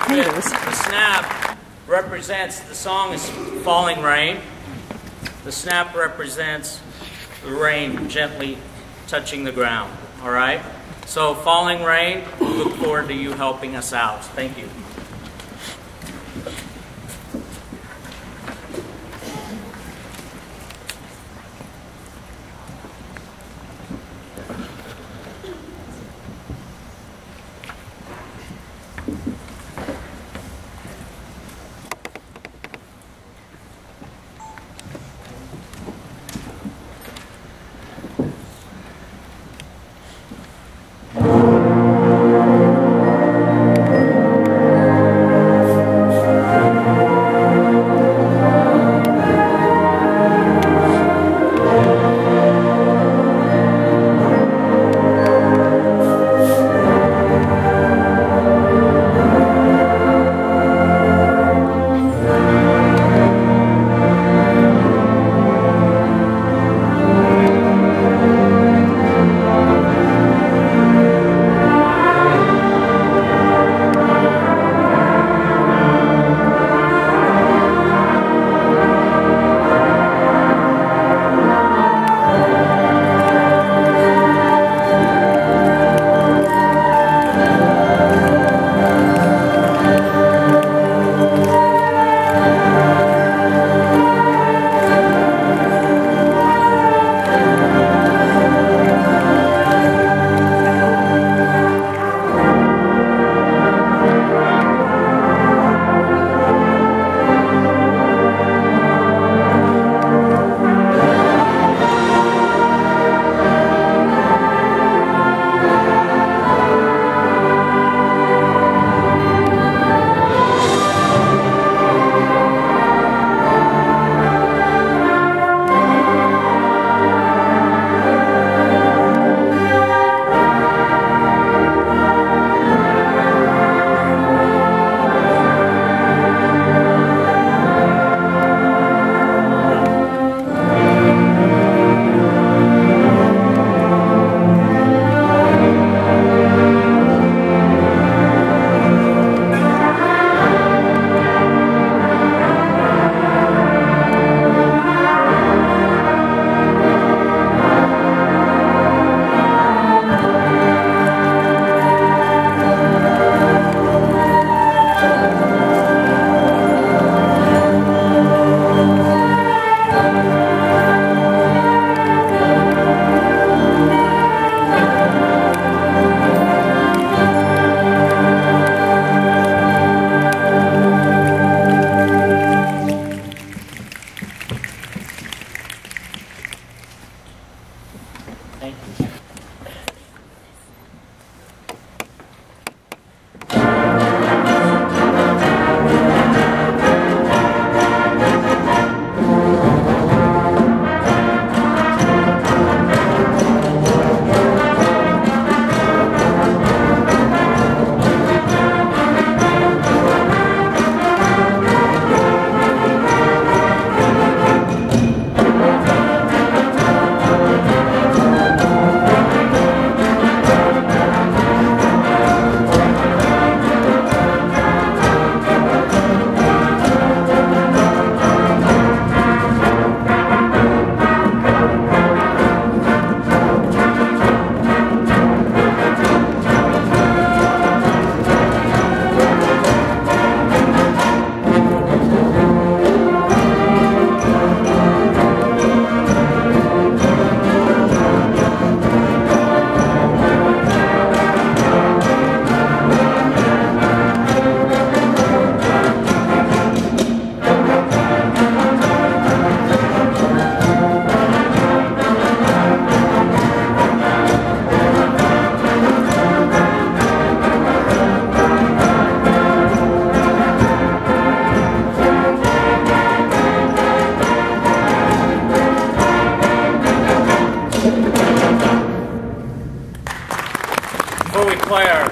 potatoes. The snap represents, the song is Falling Rain. The snap represents the rain gently touching the ground, all right? So Falling Rain, we look forward to you helping us out. Thank you. Before we play our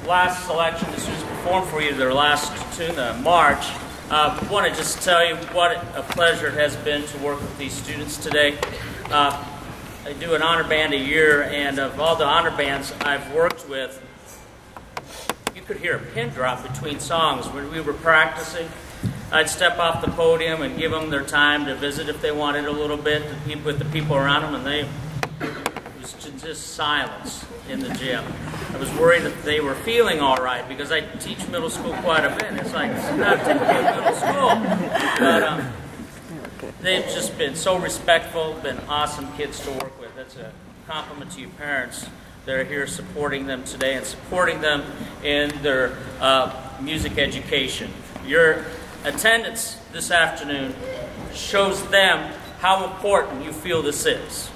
last selection, this was performed for you, their last tune, March. I want to just tell you what a pleasure it has been to work with these students today. I do an honor band a year, and of all the honor bands I've worked with, you could hear a pin drop between songs. When we were practicing, I'd step off the podium and give them their time to visit if they wanted a little bit with the people around them, and it was just silence in the gym. I was worried that they were feeling all right because I teach middle school quite a bit. It's like, it's not typical middle school. But they've just been so respectful, been awesome kids to work with. That's a compliment to you parents that are here supporting them today and supporting them in their music education. Your attendance this afternoon shows them how important you feel this is.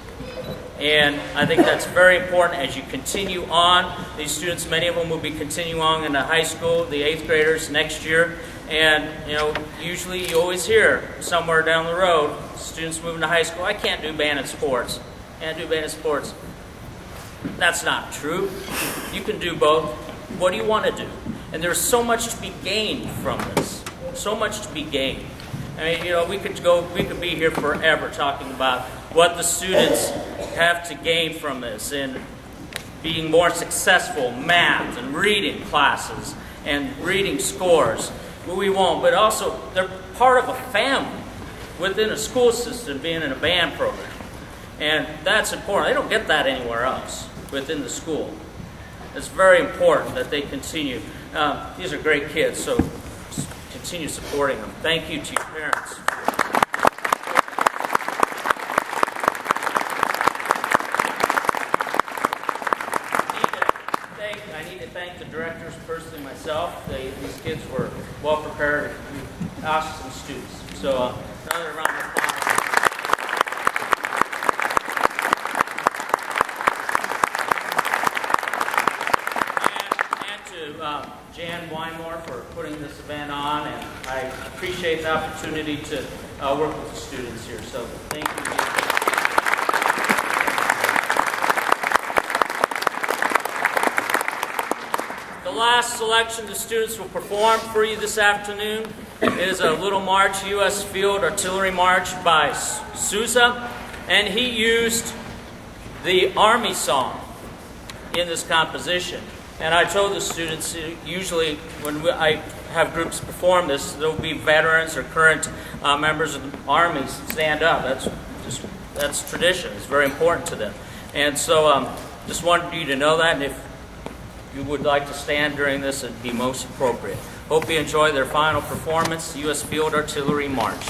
And I think that's very important as you continue on. These students, many of them will be continuing on into high school, the 8th graders next year. And, you know, usually you always hear somewhere down the road, students moving to high school, I can't do band and sports. Can't do band and sports. That's not true. You can do both. What do you want to do? And there's so much to be gained from this. So much to be gained. I mean, you know, we could be here forever talking about what the students have to gain from this and being more successful in math and reading classes and reading scores. But we won't. But also, they're part of a family within a school system being in a band program. And that's important. They don't get that anywhere else within the school. It's very important that they continue. These are great kids, so continue supporting them. Thank you to your parents. I need to thank the directors personally myself. These kids were well prepared, awesome students. So another round of applause. Jan Wymore for putting this event on, and I appreciate the opportunity to work with the students here. So thank you. The last selection the students will perform for you this afternoon is a little march, U.S. Field Artillery March by Sousa, and he used the Army song in this composition. And I told the students, usually when I have groups perform this, there will be veterans or current members of the Army stand up. That's tradition. It's very important to them. And so just wanted you to know that, and if you would like to stand during this, it'd be most appropriate. Hope you enjoy their final performance, U.S. Field Artillery March.